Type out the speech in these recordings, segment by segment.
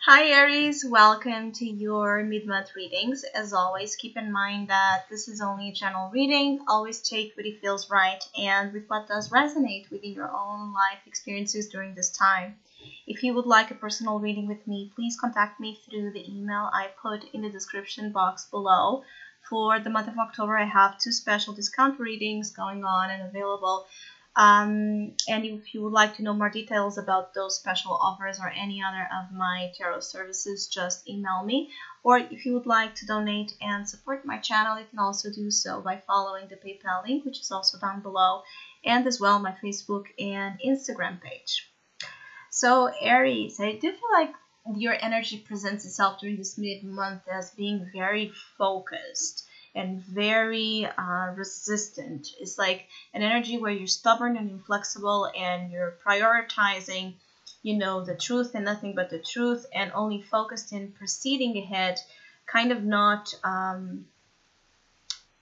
Hi Aries, welcome to your mid-month readings. As always, keep in mind that this is only a general reading. Always take what feels right and with what does resonate within your own life experiences during this time. If you would like a personal reading with me, please contact me through the email I put in the description box below. For the month of October, I have 2 special discount readings going on and available. And if you would like to know more details about those special offers or any other of my tarot services, just email me. Or if you would like to donate and support my channel, you can also do so by following the PayPal link, which is also down below, and as well my Facebook and Instagram page. So Aries, I do feel like your energy presents itself during this mid-month as being very focused and very resistant. It's like an energy where you're stubborn and inflexible and you're prioritizing, the truth and nothing but the truth, and only focused in proceeding ahead, kind of not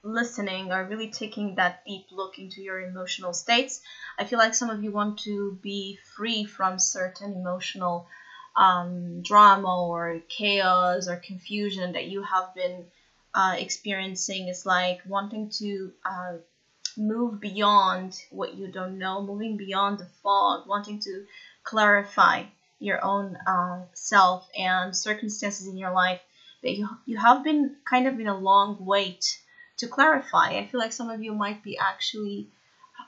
listening or really taking that deep look into your emotional states. I feel like some of you want to be free from certain emotional drama or chaos or confusion that you have been experiencing. Is like wanting to move beyond what you don't know, moving beyond the fog, wanting to clarify your own self and circumstances in your life that you have been kind of in a long wait to clarify. I feel like some of you might be actually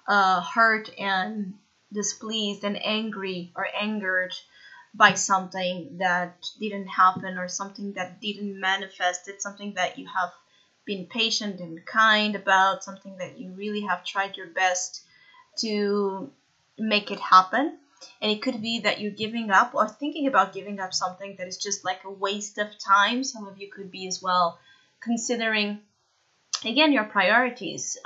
hurt and displeased and angry or angered by something that didn't happen or something that didn't manifest. It's something that you have been patient and kind about, something that you really have tried your best to make it happen. And it could be that you're giving up or thinking about giving up something that is just like a waste of time. Some of you could be as well considering, again, your priorities,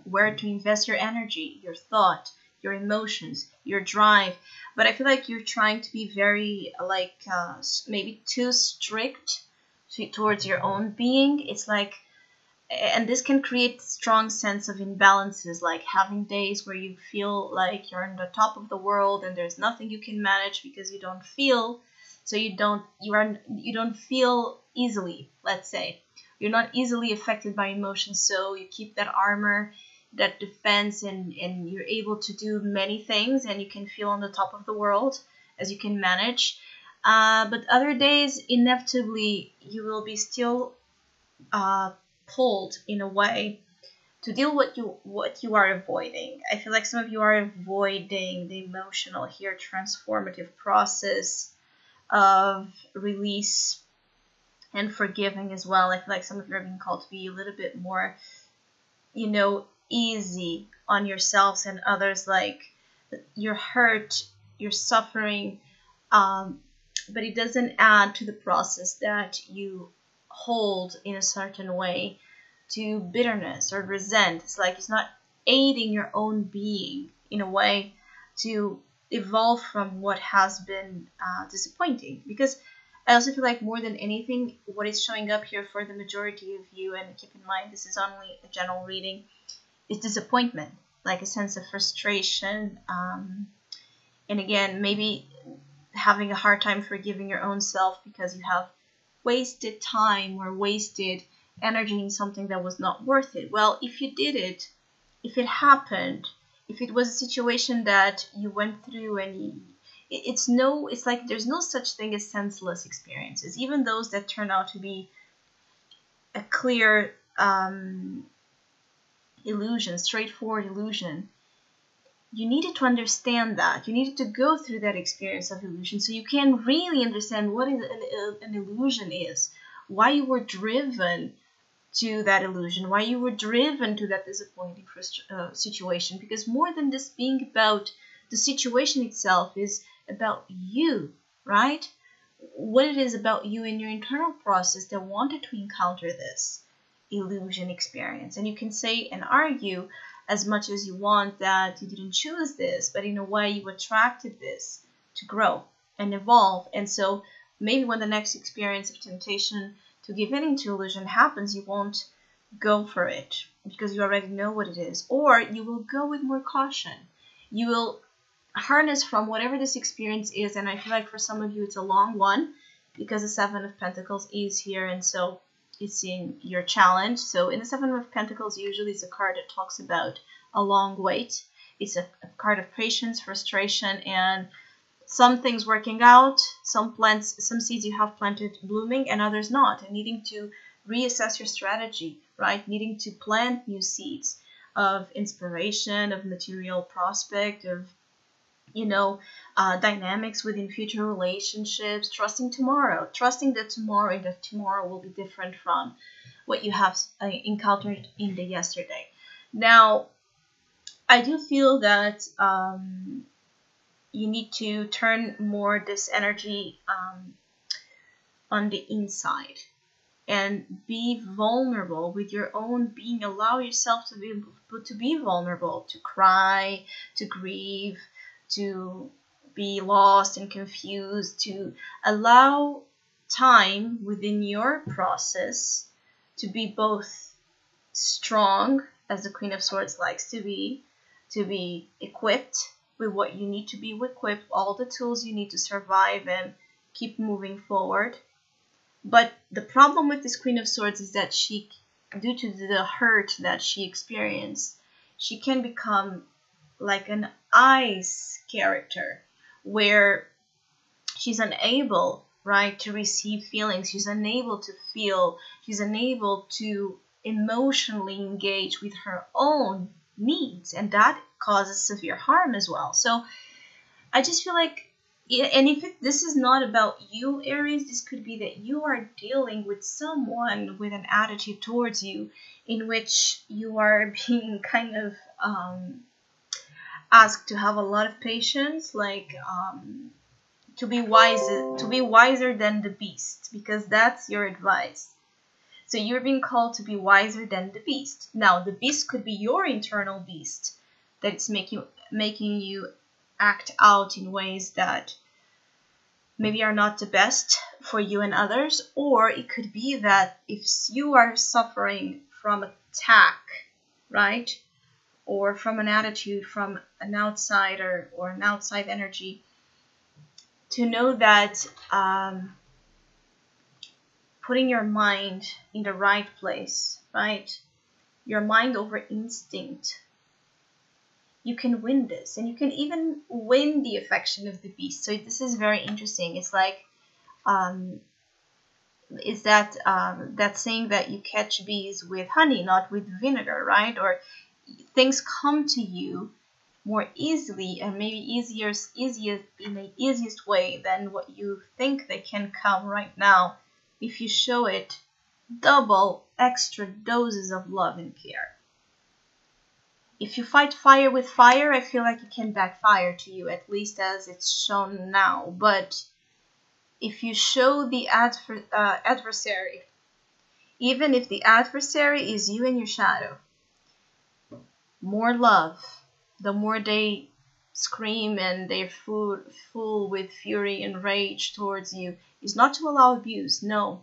where to invest your energy, your thought, your emotions, your drive. But I feel like you're trying to be very maybe too strict towards your own being. It's like, and this can create strong sense of imbalances, like having days where you feel like you're on the top of the world and there's nothing you can manage because you don't feel, so you don't feel easily, let's say. You're not easily affected by emotions, so you keep that armor, that defense, and you're able to do many things and you can feel on the top of the world as you can manage. But other days, inevitably, you will be still pulled in a way to deal with what you are avoiding. I feel like some of you are avoiding the emotional here transformative process of release and forgiving as well. I feel like some of you are being called to be a little bit more, easy on yourselves and others. Like you're hurt, you're suffering, but it doesn't add to the process that you hold in a certain way to bitterness or resent. It's like it's not aiding your own being in a way to evolve from what has been disappointing. Because I also feel like more than anything, what is showing up here for the majority of you, and keep in mind this is only a general reading, is disappointment, like a sense of frustration. And again, maybe having a hard time forgiving your own self because you have wasted time or wasted energy in something that was not worth it. Well, if you did it, if it happened, if it was a situation that you went through and it's like there's no such thing as senseless experiences, even those that turn out to be a clear illusion, straightforward illusion. You needed to understand that. You needed to go through that experience of illusion so you can really understand what an illusion is, why you were driven to that illusion, why you were driven to that disappointing situation. Because more than this being about the situation itself is about you, right? What it is about you in your internal process that wanted to encounter this illusion experience. And you can say and argue as much as you want that you didn't choose this, but in a way you attracted this to grow and evolve. And so maybe when the next experience of temptation to give in to illusion happens, you won't go for it because you already know what it is. Or you will go with more caution. You will harness from whatever this experience is. And I feel like for some of you it's a long one because the Seven of Pentacles is here, and so it's in your challenge. So in the Seven of Pentacles, usually it's a card that talks about a long wait. It's a card of patience, frustration, and some things working out, some seeds you have planted blooming, and others not, and needing to reassess your strategy, right? Needing to plant new seeds of inspiration, of material prospect, of dynamics within future relationships, trusting tomorrow, trusting that tomorrow will be different from what you have encountered in the yesterday. Now, I do feel that you need to turn more this energy on the inside and be vulnerable with your own being. Allow yourself to be vulnerable, to cry, to grieve, to be lost and confused, to allow time within your process to be both strong, as the Queen of Swords likes to be equipped with what you need to be equipped, all the tools you need to survive and keep moving forward. But the problem with this Queen of Swords is that she, due to the hurt that she experienced, she can become like an ice character where she's unable, right, to receive feelings. She's unable to feel. She's unable to emotionally engage with her own needs, and that causes severe harm as well. So I just feel like, and if this is not about you, Aries, this could be that you are dealing with someone with an attitude towards you in which you are being kind of asked to have a lot of patience, like to be wiser than the beast, because that's your advice. So you're being called to be wiser than the beast. Now, the beast could be your internal beast that's making you act out in ways that maybe are not the best for you and others, or it could be that if you are suffering from attack, right, or from an attitude from an outsider or an outside energy, to know that putting your mind in the right place, right, your mind over instinct, you can win this, and you can even win the affection of the beast. So this is very interesting. It's like, is that saying that you catch bees with honey, not with vinegar, right? Or things come to you more easily and maybe easiest in the easiest way than what you think they can come right now if you show it double extra doses of love and care. If you fight fire with fire, I feel like it can backfire to you, at least as it's shown now. But if you show the adversary, even if the adversary is you and your shadow, more love, the more they scream and they're full with fury and rage towards you, is not to allow abuse, no,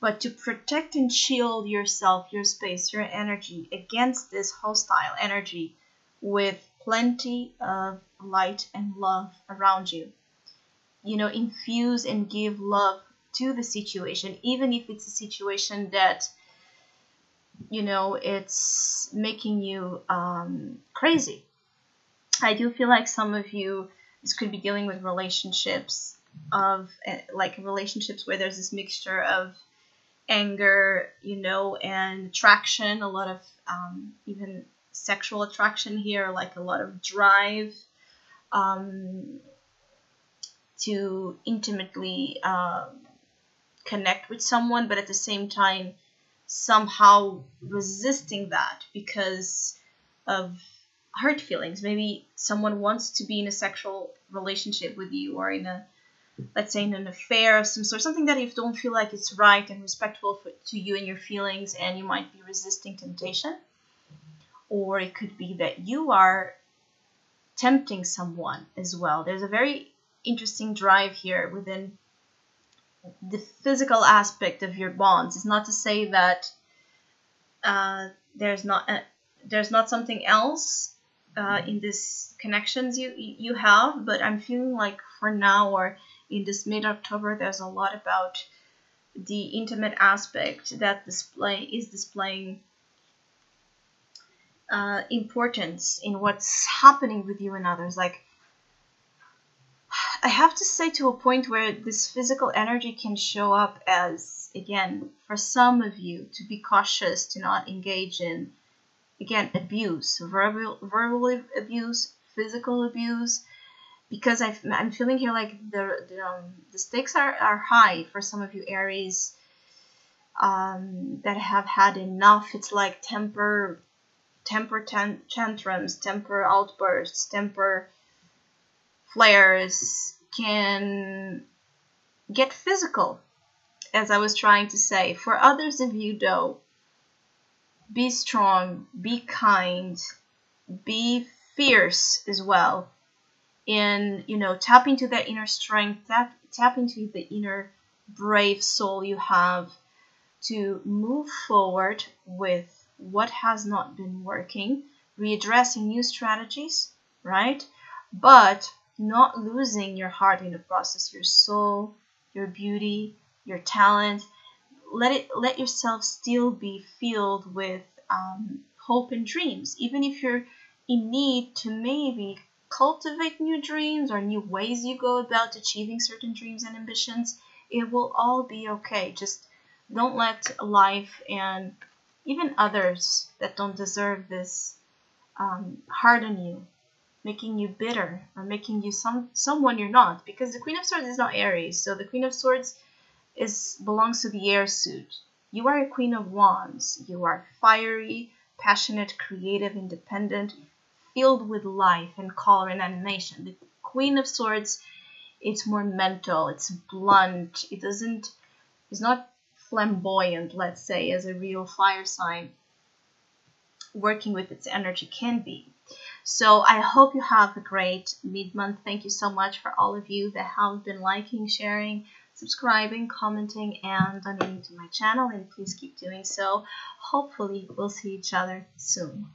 but to protect and shield yourself, your space, your energy against this hostile energy with plenty of light and love around you. Infuse and give love to the situation, even if it's a situation that, it's making you crazy. I do feel like some of you, this could be dealing with relationships relationships where there's this mixture of anger, and attraction, a lot of even sexual attraction here, like a lot of drive to intimately connect with someone, but at the same time somehow resisting that because of hurt feelings. Maybe someone wants to be in a sexual relationship with you, or in a, let's say, in an affair of some sort, something that you don't feel like it's right and respectful to you and your feelings, and you might be resisting temptation. Or it could be that you are tempting someone as well. There's a very interesting drive here within the physical aspect of your bonds. It's not to say that there's not something else in this connections you have, but I'm feeling like for now, or in this mid-October, there's a lot about the intimate aspect that is displaying importance in what's happening with you and others. Like, I have to say, to a point where this physical energy can show up as, again, for some of you, to be cautious, to not engage in, again, abuse, verbal abuse, physical abuse, because I'm feeling here like the stakes are high for some of you Aries that have had enough. It's like temper tantrums, temper outbursts, temper flares can get physical, as I was trying to say. For others of you, though, be strong, be kind, be fierce as well. And, tap into that inner strength, tap into the inner brave soul you have to move forward with what has not been working, readdressing new strategies, right? But not losing your heart in the process, your soul, your beauty, your talent. Let yourself still be filled with hope and dreams, even if you're in need to maybe cultivate new dreams or new ways you go about achieving certain dreams and ambitions. It will all be okay. Just don't let life and even others that don't deserve this harden you, making you bitter or making you someone you're not. Because the Queen of Swords is not Aries, so the Queen of Swords belongs to the air suit. You are a Queen of Wands. You are fiery, passionate, creative, independent, filled with life and color and animation. The Queen of Swords, it's more mental, it's blunt, it's not flamboyant, let's say, as a real fire sign working with its energy can be. So I hope you have a great mid-month. Thank you so much for all of you that have been liking, sharing, subscribing, commenting, and donating to my channel, and please keep doing so. Hopefully we'll see each other soon.